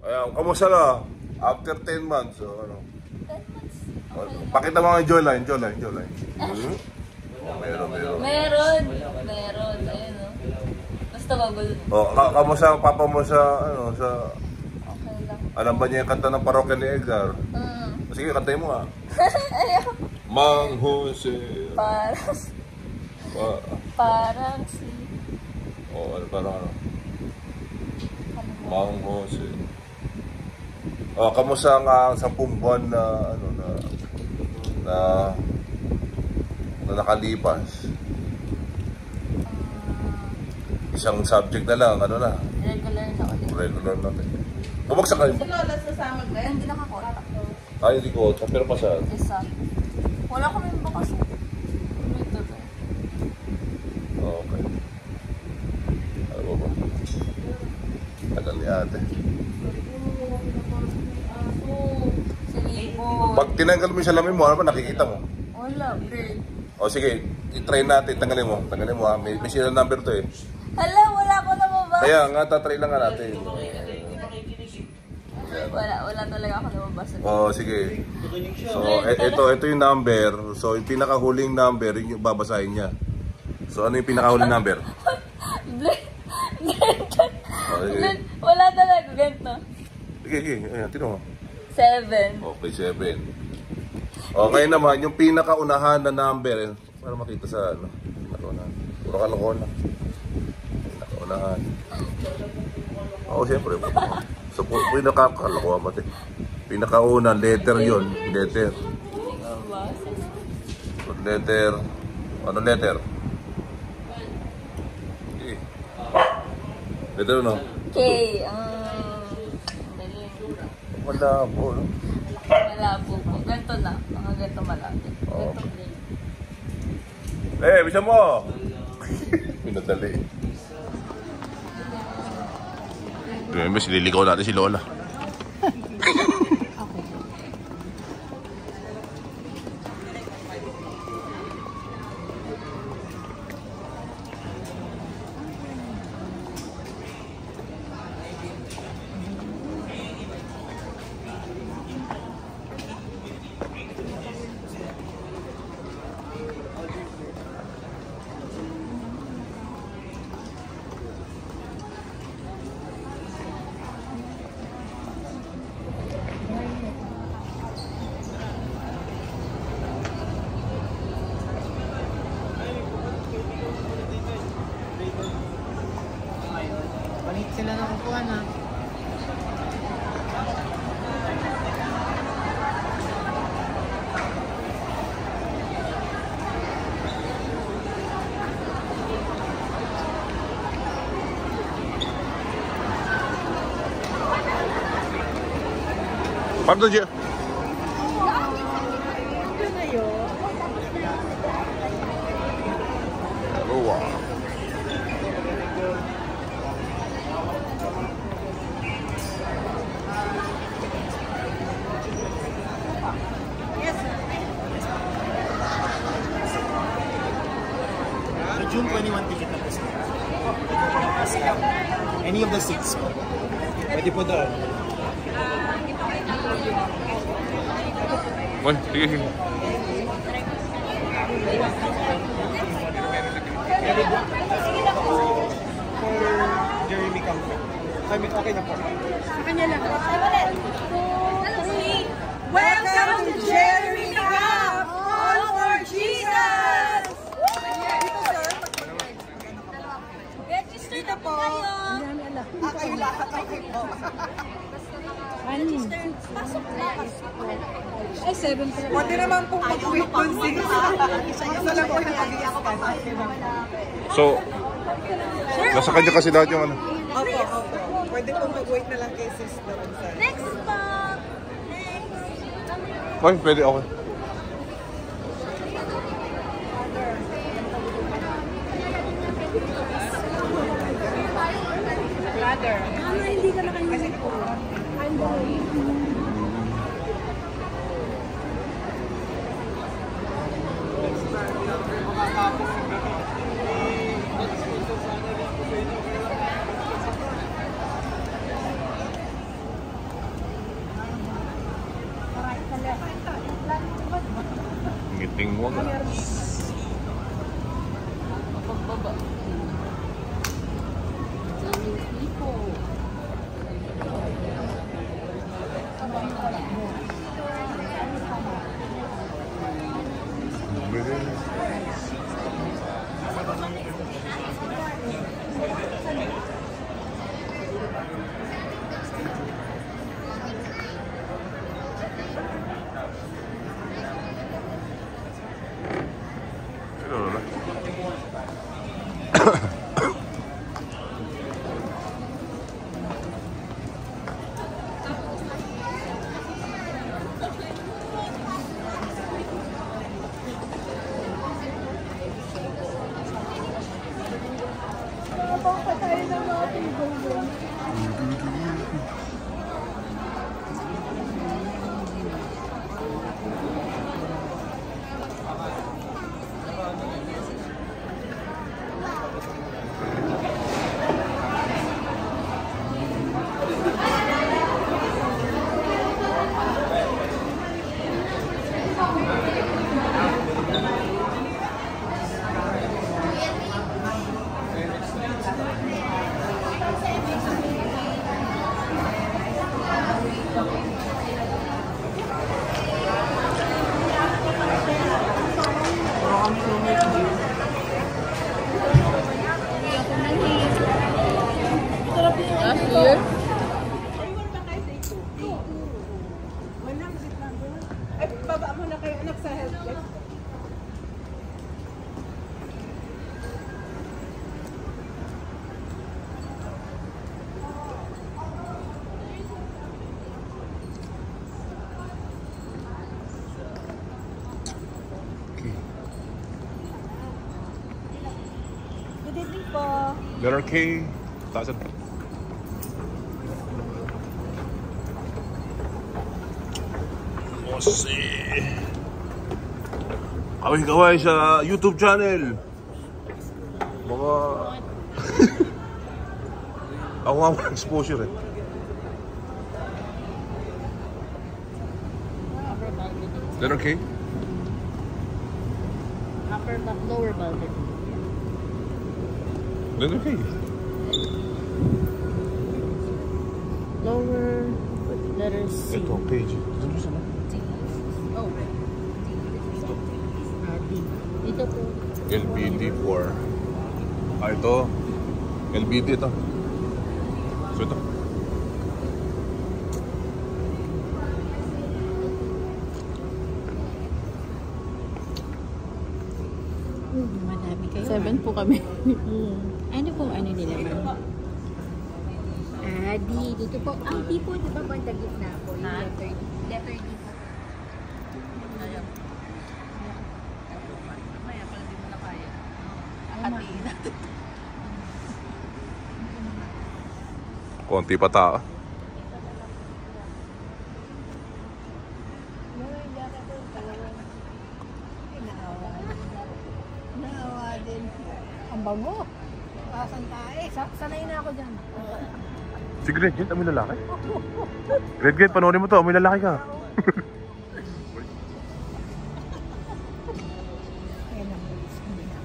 Ayan, kamusta na? After 10 months, so ano? 10 months? Okay. Pakita mo nga yung jawline. Meron. Ayun o. Basta magulo. Kamusta ang papa mo sa, ano, sa... Okay lang. Alam ba niya yung kanta ng parokya ni Edgar? Sige, kantayin mo nga. Ayaw. Mang Jose. Parang si... Parang ano? Mang Jose. Kamusta ang 10 buwan na ano na nakalipas? Isang subject na lang, ano na? Regular na. Bumagsak kayo? Si Lola sasama ba? Hindi nakakontak. Ay, hindi ko. Pero pa saan? Isa. Wala ko rin bakas. Ito to. Okay. Ano ba? Tagal ni ate. Pag tinanggal mo yung salamin mo, ano ba nakikita mo? Wala, bird. O sige, i-try natin. Tanggalin mo ha. May serial number to eh. Hala, wala ko na mabasa. Kaya nga, tatry lang nga natin. Wala talaga ako nababasa. Sige. So, ito yung number. So, yung pinakahuling number, yung babasahin niya. So, ano yung pinakahuling number? Wala talaga, ganito. Sige. Ayan, tino mo. 7. Okay, 7. Okay naman, yung pinakaunahan na number, para makita sa ano, pinakaunahan. Puro kalungkon lang. Pinakaunahan. Siyempre. So, pinakakalungkon ba ito? Pinakauna, letter yun. Letter. Letter. Ano letter? Okay. Letter ano? K. Malabo, no? Malabo po. Ganito na. Mga ganito malapit. Ganito plain. Bisa mo! Pinadali. Mas nililigaw natin si Lola. Palit sila ng kukuha na. Pardon, Gia. Hello. June 21 ticket na po sila. Any of the seats po. Pwede po doon. Sige. For Jeremy Campo. Okay na po. Kanya lang. Welcome to Jeremy Camp! All for Jesus! Register Dito po. Kayo lahat. Okay po. Pasok na. Ay, 7 po. Pwede naman pong mag-wait dun 6. Isa lang po yung mag-iyak ka. So, nasa kanya kasi lahat yung ano. Opo. Pwede pong mag-wait na lang kay sis doon sa... Next stop. Ay, pwede, okay. Brother. Hindi ka na kayo. Kasi po. I'm going. Last year? Ay, baba mo na kayo anak sa health desk. Good evening po. Letter K. Taasan. Jose. Kaway-kaway sa YouTube channel. Mga... Ako nga mga exposure eh. Letter K? Upper back, lower balcony. Letter K. Lower, letter C. Ito, page. Ito mo sama. Oh. D. Dito po. LBD4. Ah, ito. LBD ito. So ito. Madami kayo. 7 po kami. Ano pong ano nila, ma'am? D. Dito po. Ang D po, di ba banda gitna po? Yung Ha? letter D po. Ayaw. Mamaya pala di mo na kaya. Akatiin natin. Konti pa tao. Naawa din. Ang bango. Kasan tayo. Sanay na ako dyan. Si Greg, amoy lalaki? Greg, panoorin mo to. Amoy lalaki ka. Ayan ang bilis. Hindi na.